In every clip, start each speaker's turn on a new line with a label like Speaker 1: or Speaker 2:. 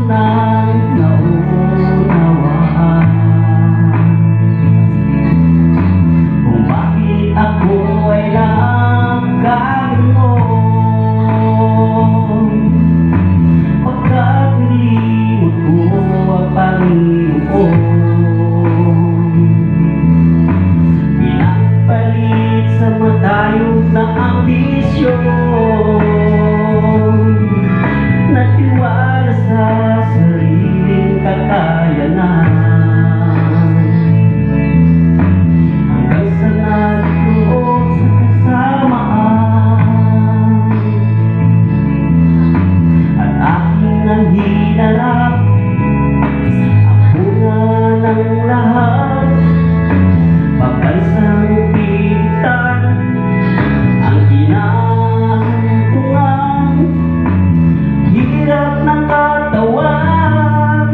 Speaker 1: nang naunawaan kung bakit ako ay nagkaganon. Pagkat nilimot ko ang Panginoon, pinagpalit sa matayog na ambisyon, natiwala sa sariling kakayanan, hanggang sa nagtuon sa kasamaan. At aking nang hinarap ang bunga ng lahat, pagkansang pilitan ang kinahantungan. Hirap ng katawan,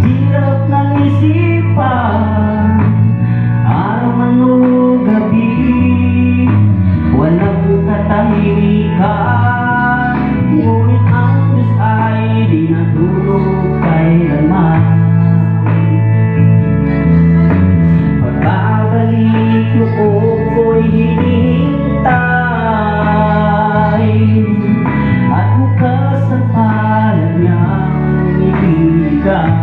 Speaker 1: hirap ng isipan, araw man o gabi, walang katahimikan. Ngunit ang Diyos ay di natulog kailanman. Pagbabalik loob ko'y hinihintay, at bukas ang palad niyang ibigay.